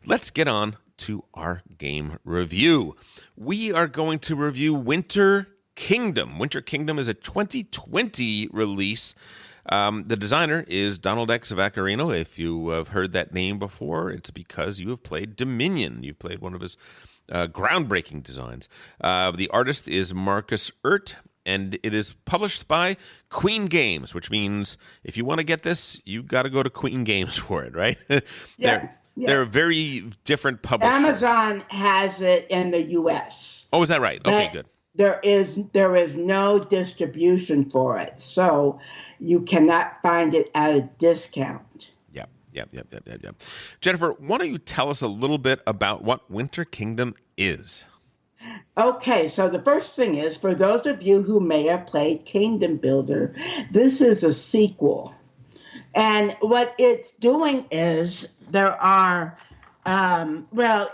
let's get on to our game review. We are going to review Winter Kingdom. Winter Kingdom is a 2020 release. The designer is Donald X. Vaccarino. If you have heard that name before, it's because you have played Dominion. You've played one of his groundbreaking designs. The artist is Marcus Ert, and it is published by Queen Games, which means if you want to get this, you got to go to Queen Games for it, right? Yeah. They're a very different publisher. Amazon has it in the U.S. Oh, is that right? Okay, good. There is no distribution for it, so you cannot find it at a discount. Yep. Jennifer, why don't you tell us a little bit about what Winter Kingdom is? Okay, so the first thing is, for those of you who may have played Kingdom Builder, this is a sequel. And what it's doing is there are, in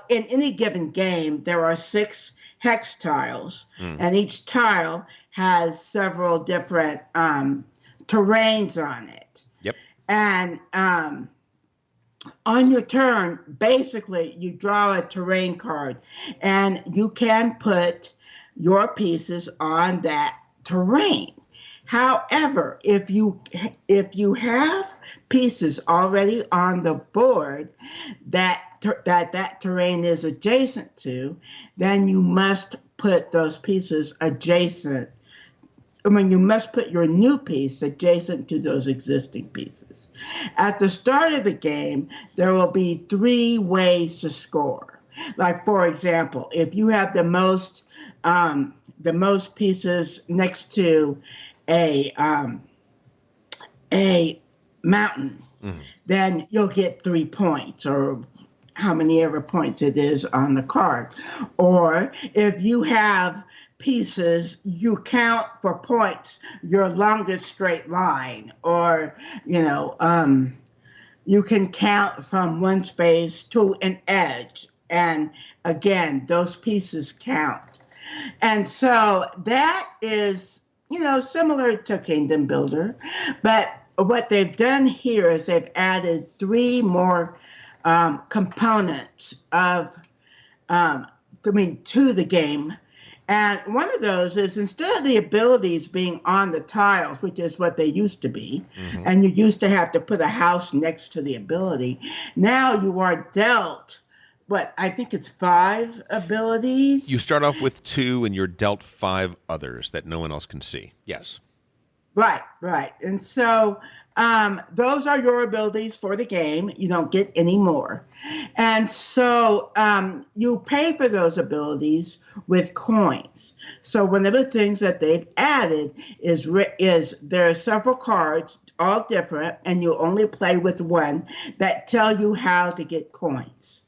any given game, there are 6 hex tiles, and each tile has several different terrains on it. Yep. And on your turn, basically, you draw a terrain card, and you can put your pieces on that terrain. However, if you have pieces already on the board that terrain is adjacent to, then you must put those pieces adjacent. You must put your new piece adjacent to those existing pieces. At the start of the game, there will be 3 ways to score. Like, for example, if you have the most pieces next to a mountain, then you'll get 3 points, or how many ever points it is on the card. Or if you have pieces, you count for points your longest straight line, or you can count from one space to an edge, and again, those pieces count. And so that is similar to Kingdom Builder, but what they've done here is they've added 3 more components to the game. And one of those is, instead of the abilities being on the tiles, which is what they used to be, and you used to have to put a house next to the ability, now you are dealt, I think it's 5 abilities? You start off with 2, and you're dealt 5 others that no one else can see. Yes. Right. And so those are your abilities for the game. You don't get any more. And so you pay for those abilities with coins. So one of the things that they've added is there are several cards, all different, and you only play with one, that tell you how to get coins.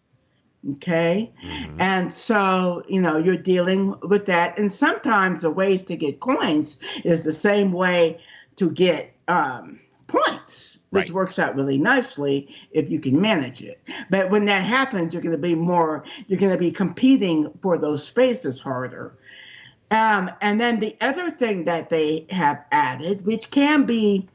Okay. And so, you're dealing with that. And sometimes the ways to get coins is the same way to get points, which works out really nicely if you can manage it. But when that happens, you're going to be competing for those spaces harder. And then the other thing that they have added, which can be,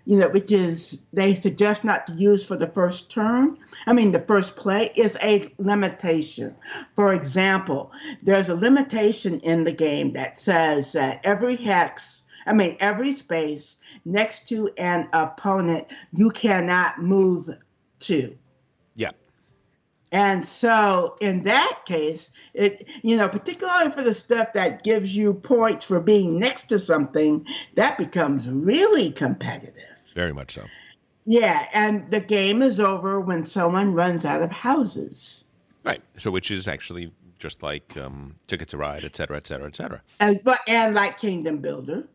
which is they suggest not to use for the first play, is a limitation. For example, there's a limitation in the game that says that every space next to an opponent, you cannot move to. Yeah. And so in that case, particularly for the stuff that gives you points for being next to something, that becomes really competitive. Very much so. Yeah, and the game is over when someone runs out of houses. Right. So, which is actually just like Ticket to Ride, et cetera, et cetera, et cetera. And like Kingdom Builder.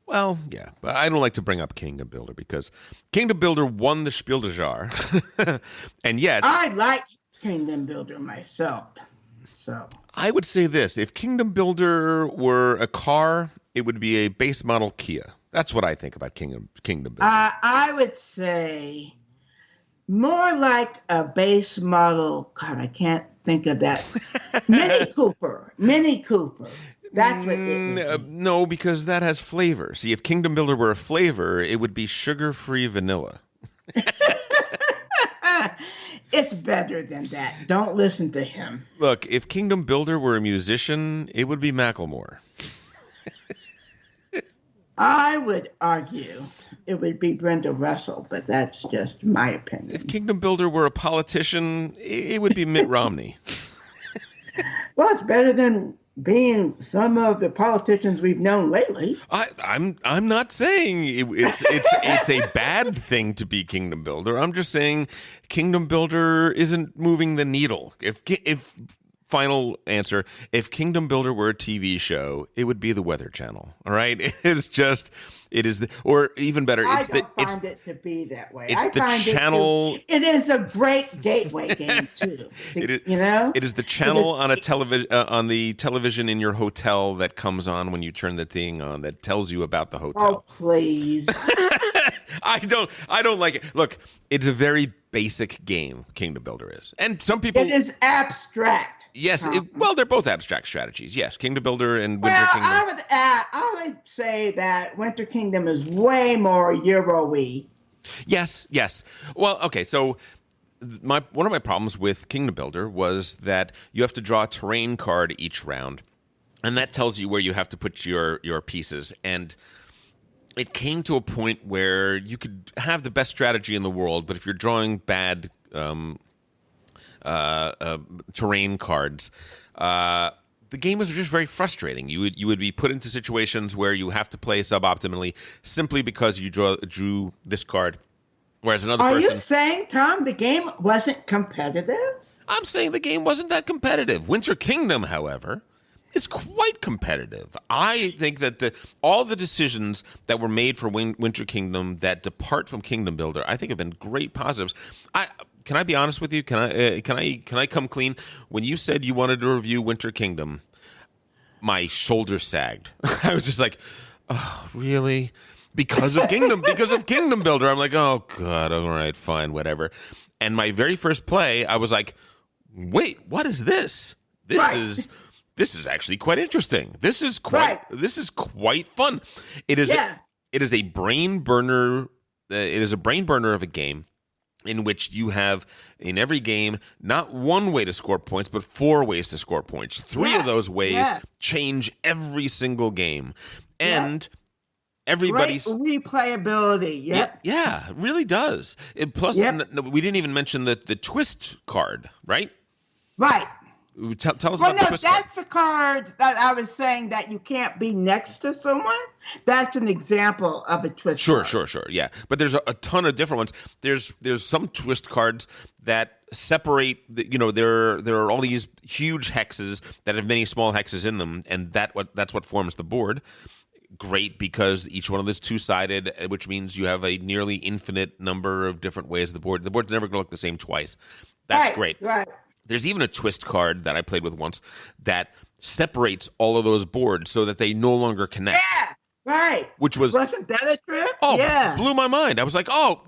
Well, yeah, but I don't like to bring up Kingdom Builder because Kingdom Builder won the Spiel des Jahres, and yet I like Kingdom Builder myself. So I would say this: if Kingdom Builder were a car, it would be a base model Kia. That's what I think about Kingdom Builder. I would say more like a base model. God, I can't think of that. Mini Cooper. That's what it no, because that has flavor. See, if Kingdom Builder were a flavor, it would be sugar-free vanilla. It's better than that. Don't listen to him. Look, if Kingdom Builder were a musician, it would be Macklemore. I would argue it would be Brenda Russell, but that's just my opinion. If Kingdom Builder were a politician, it would be Mitt Romney. Well, it's better than being some of the politicians we've known lately. I'm not saying it's a bad thing to be Kingdom Builder. I'm just saying Kingdom Builder isn't moving the needle. If final answer, if Kingdom Builder were a TV show, it would be the Weather Channel. All right, or even better, I don't find it to be that way. It's the channel. It is a great gateway game too. It is the channel on a television on the television in your hotel that comes on when you turn the thing on that tells you about the hotel. Oh, please. I don't like it. Look, it's a very basic game, Kingdom Builder is. And some people... It is abstract. Yes, well, they're both abstract strategies. Yes, Kingdom Builder and Winter Kingdom. I would say that Winter Kingdom is way more Euro-y. Yes. Well, okay, so one of my problems with Kingdom Builder was that you have to draw a terrain card each round, and that tells you where you have to put your pieces. And it came to a point where you could have the best strategy in the world, but if you're drawing bad terrain cards, the game was just very frustrating. You would be put into situations where you have to play suboptimally simply because you drew this card, whereas another person... Are you saying, Tom, the game wasn't competitive? I'm saying the game wasn't that competitive. Winter Kingdom, however, is quite competitive. I think that all the decisions that were made for Winter Kingdom that depart from Kingdom Builder, I think have been great positives. Can I be honest with you? Can I come clean? When you said you wanted to review Winter Kingdom, my shoulder sagged. I was just like, oh, really? Because of Kingdom Builder. I'm like, oh God, all right, fine, whatever. And my very first play, I was like, wait, what is this? This is actually quite interesting. This is quite fun. It is a brain burner. It is a brain burner of a game in which you have in every game not one way to score points, but 4 ways to score points. 3 of those ways change every single game, and everybody's great replayability. Yeah, it really does. Plus, we didn't even mention the twist card, right? Right. Tell us about the twist card. That's the card that I was saying that you can't be next to someone. That's an example of a twist card. Sure. Yeah, but there's a ton of different ones. There's some twist cards that separate. There are all these huge hexes that have many small hexes in them, and that's what forms the board. Great, because each one of them is two-sided, which means you have a nearly infinite number of different ways of the board. The board's never going to look the same twice. That's great. Right. There's even a twist card that I played with once that separates all of those boards so that they no longer connect. Yeah, right. Wasn't that a trip? Oh, yeah. Blew my mind. I was like, oh,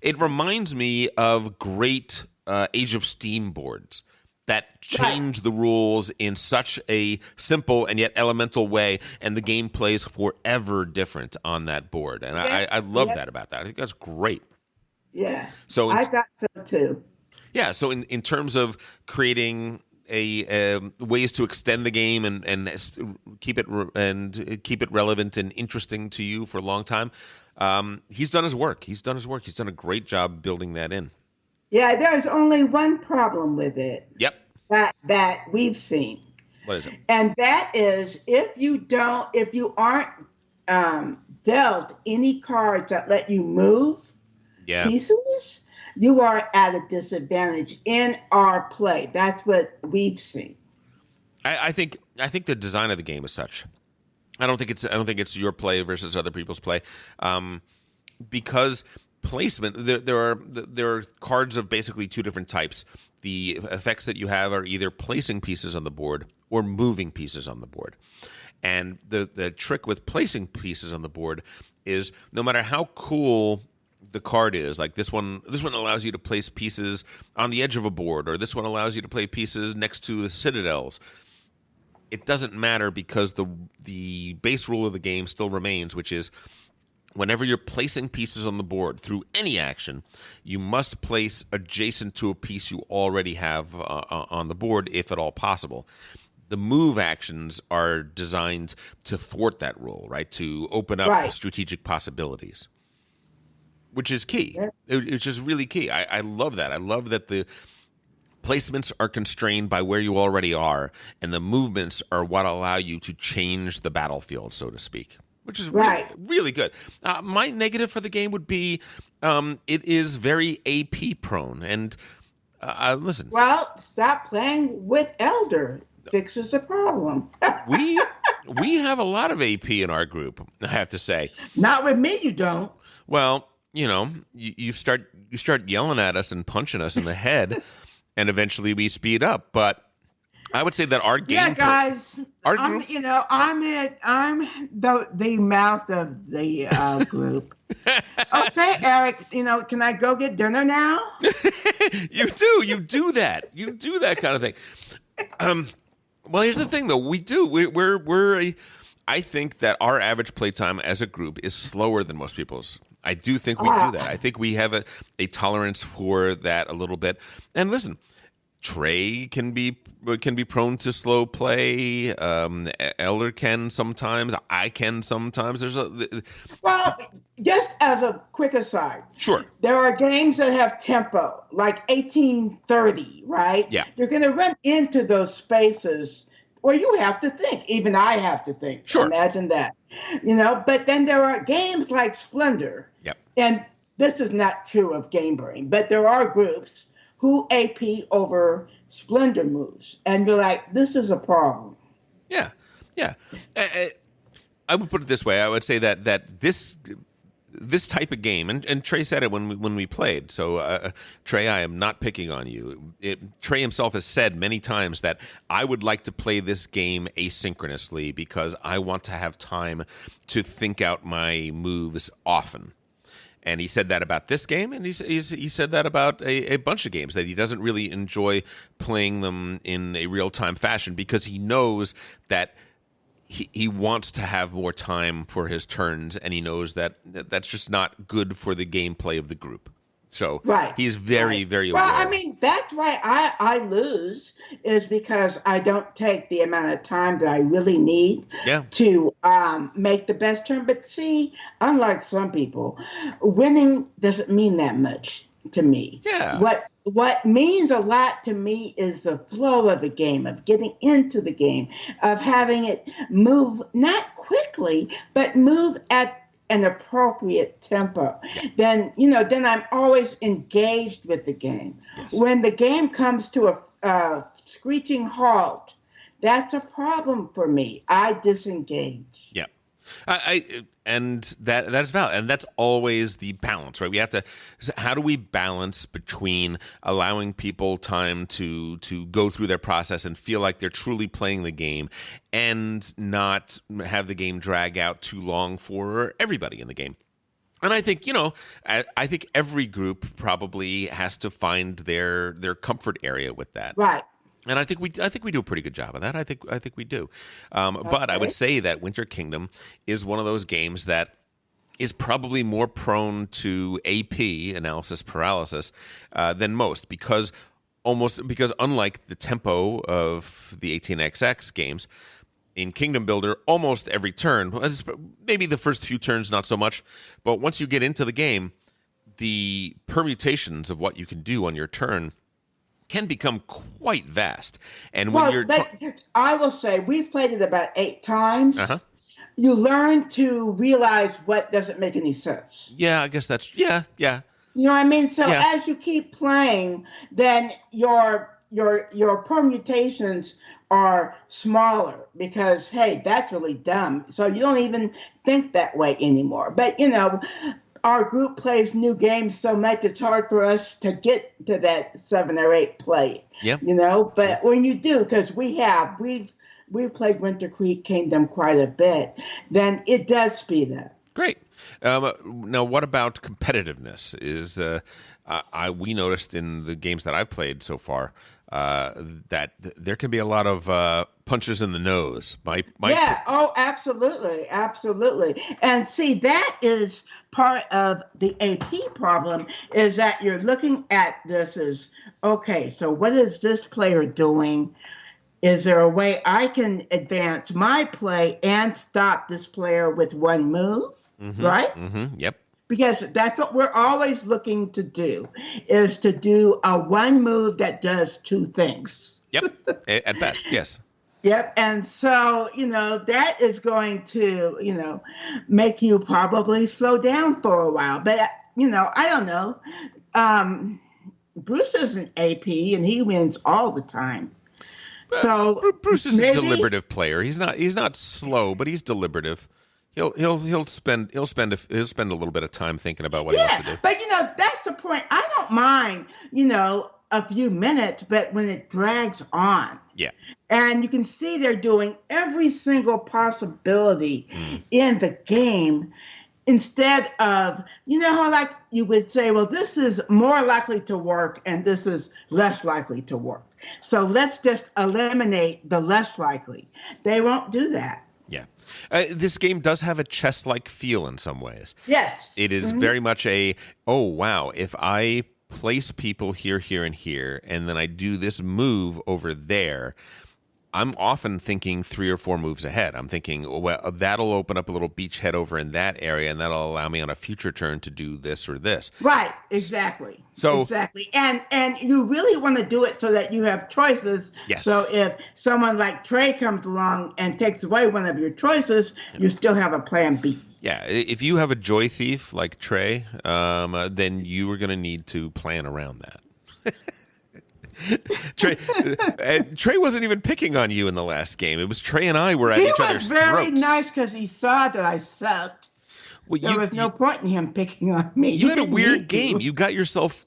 it reminds me of great Age of Steam boards that change the rules in such a simple and yet elemental way, and the game plays forever different on that board. And I love that about that. I think that's great. Yeah. So I thought so too. Yeah, so in terms of creating ways to extend the game and keep it relevant and interesting to you for a long time, he's done his work. He's done a great job building that in. Yeah, there's only one problem with it. Yep. That we've seen. What is it? And that is if you aren't dealt any cards that let you move pieces, you are at a disadvantage in our play. That's what we've seen. I think the design of the game is such. I don't think it's your play versus other people's play, because placement. There are cards of basically 2 different types. The effects that you have are either placing pieces on the board or moving pieces on the board. And the trick with placing pieces on the board is no matter how cool the card is, like this one allows you to place pieces on the edge of a board, or this one allows you to play pieces next to the citadels. It doesn't matter, because the base rule of the game still remains, which is whenever you're placing pieces on the board through any action, you must place adjacent to a piece you already have on the board, if at all possible. The move actions are designed to thwart that rule, right? To open up Right. strategic possibilities, which is key. Yeah. Which is really key. I love that. I love that the placements are constrained by where you already are, and the movements are what allow you to change the battlefield, so to speak, which is Right. really good. My negative for the game would be it is very AP prone. And listen, Well, stop playing with Elder. Fixes the problem. we have a lot of AP in our group, I have to say. Not with me, you don't. Well, you start yelling at us and punching us in the head, and eventually we speed up. But I would say that our game, Yeah, guys. our I'm, group, I'm the mouth of the group. Okay, Eric. Can I go get dinner now? you do that kind of thing. Well, here's the thing, though. We do. I think that our average playtime as a group is slower than most people's. I do think we do that. I think we have a tolerance for that a little bit. And listen, Trey can be prone to slow play. Elder can sometimes. I can sometimes. Well, just as a quick aside, Sure. there are games that have tempo, like 1830, right? Yeah. You're going to run into those spaces where you have to think. Even I have to think. Sure. Imagine that. But then there are games like Splendor. Yep. And this is not true of Game Brain, but there are groups who AP over Splendor moves. And you're like, this is a problem. Yeah. I would put it this way. I would say that this type of game, and Trey said it when we played. So Trey, I am not picking on you. Trey himself has said many times that I would like to play this game asynchronously because I want to have time to think out my moves often. And he said that about this game, and he said that about a bunch of games, that he doesn't really enjoy playing them in a real-time fashion because he knows that he wants to have more time for his turns, and he knows that that's just not good for the gameplay of the group. So Right. he's very, Right. very aware. Well, I mean, that's why I lose, is because I don't take the amount of time that I really need Yeah. to make the best turn. But see, unlike some people, winning doesn't mean that much to me. Yeah. What means a lot to me is the flow of the game, of getting into the game, of having it move not quickly, but move at an appropriate tempo. Then I'm always engaged with the game. Yes. When the game comes to a screeching halt, that's a problem for me. I disengage. Yeah. And that's valid, and that's always the balance, right? We have to. How do we balance between allowing people time to go through their process and feel like they're truly playing the game, and not have the game drag out too long for everybody in the game? And I think I think every group probably has to find their comfort area with that. Right. And I think we do a pretty good job of that. I think we do. But I would say that Winter Kingdom is one of those games that is probably more prone to AP, analysis paralysis, than most, because unlike the tempo of the 18XX games, in Kingdom Builder, almost every turn, maybe the first few turns not so much, but once you get into the game, the permutations of what you can do on your turn can become quite vast. And when I will say we've played it about 8 times. Uh-huh. You learn to realize what doesn't make any sense. Yeah, I guess that's yeah. You know what I mean? So Yeah. as you keep playing, then your permutations are smaller because, hey, that's really dumb. So you don't even think that way anymore. But our group plays new games so much it's hard for us to get to that 7 or 8 play. Yep. But when you do, because we've played Winter Kingdom quite a bit, then it does speed up. Great. Now, what about competitiveness? we noticed in the games that I've played so far that there can be a lot of punches in the nose. Yeah. Oh, absolutely, absolutely. And see, that is part of the AP problem. Is that you're looking at this as, okay, so what is this player doing? Is there a way I can advance my play and stop this player with one move? Right? Yep. Because that's what we're always looking to do, is to do a one move that does two things. Yep. At best, yes. Yep. And so, that is going to, make you probably slow down for a while. But, I don't know. Bruce is an AP and he wins all the time. So Bruce is a deliberative player. He's not slow, but he's deliberative. He'll spend a little bit of time thinking about what he wants to do. But that's the point. I don't mind, a few minutes, but when it drags on. Yeah. And you can see they're doing every single possibility in the game instead of, how like you would say, well, this is more likely to work and this is less likely to work. So let's just eliminate the less likely. They won't do that. Yeah. This game does have a chess-like feel in some ways. Yes. It is very much oh, wow, if I place people here, here, and here, and then I do this move over there, I'm often thinking 3 or 4 moves ahead. I'm thinking, well, that'll open up a little beachhead over in that area, and that'll allow me on a future turn to do this or this. Right, exactly. So exactly, and you really want to do it so that you have choices. Yes. So if someone like Trey comes along and takes away one of your choices, you still have a plan B. Yeah, if you have a joy thief like Trey, then you are going to need to plan around that. Trey wasn't even picking on you in the last game. It was Trey and I were at each other's throats. He was very nice because he saw that I sucked. Well, there was no point in him picking on me. You had a weird game. You got yourself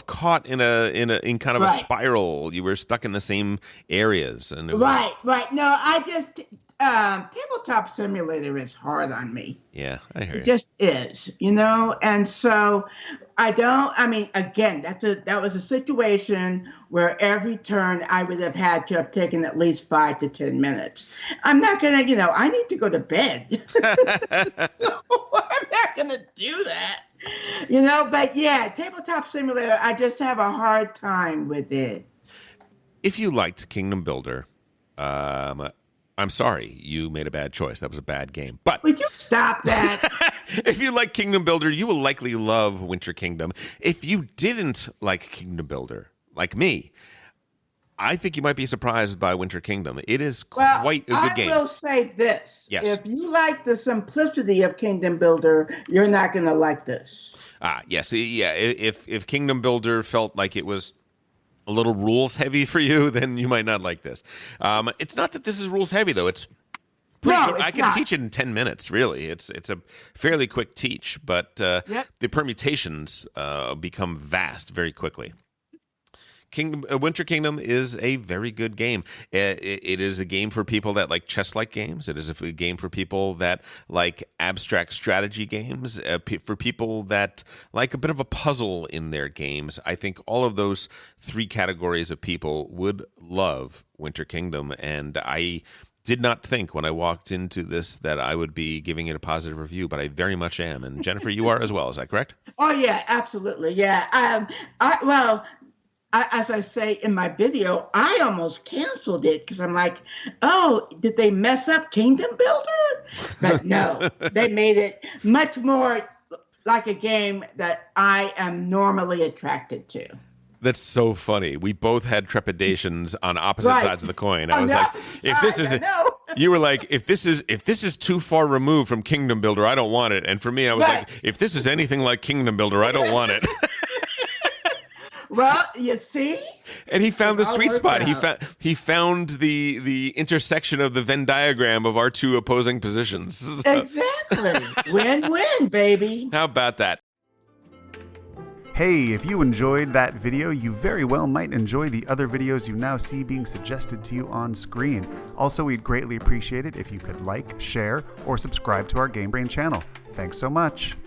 caught in kind of a spiral. You were stuck in the same areas, and it was... right. No, I just Tabletop Simulator is hard on me. Yeah, I hear you. It just is, and so again, that was a situation where every turn I would have had to have taken at least 5 to 10 minutes. I'm not gonna, I need to go to bed. So I'm not gonna do that. But yeah, Tabletop Simulator, I just have a hard time with it. If you liked Kingdom Builder, I'm sorry, you made a bad choice. That was a bad game. But would you stop that? If you like Kingdom Builder, you will likely love Winter Kingdom. If you didn't like Kingdom Builder, like me, I think you might be surprised by Winter Kingdom. It is quite a good game. I will say this. Yes. If you like the simplicity of Kingdom Builder, you're not going to like this. Yes. Yeah. If Kingdom Builder felt like it was a little rules heavy for you, then you might not like this. It's not that this is rules heavy, though. It's pretty I can teach it in 10 minutes, really. It's a fairly quick teach, but the permutations become vast very quickly. Winter Kingdom is a very good game. It is a game for people that like chess-like games. It is a game for people that like abstract strategy games, for people that like a bit of a puzzle in their games. I think all of those 3 categories of people would love Winter Kingdom, and I did not think when I walked into this that I would be giving it a positive review, but I very much am. And Jennifer, you are as well. Is that correct? Oh, yeah, absolutely. Yeah. As I say in my video, I almost canceled it because I'm like, oh, did they mess up Kingdom Builder? But no, they made it much more like a game that I am normally attracted to. That's so funny. We both had trepidations on opposite sides of the coin. I was like, you were like, if this is too far removed from Kingdom Builder, I don't want it. And for me, I was like, if this is anything like Kingdom Builder, I don't want it. Well, you see? And he found the sweet spot. He found the intersection of the Venn diagram of our 2 opposing positions. Exactly. Win-win, baby. How about that? Hey, if you enjoyed that video, you very well might enjoy the other videos you now see being suggested to you on screen. Also, we'd greatly appreciate it if you could like, share, or subscribe to our Game Brain channel. Thanks so much.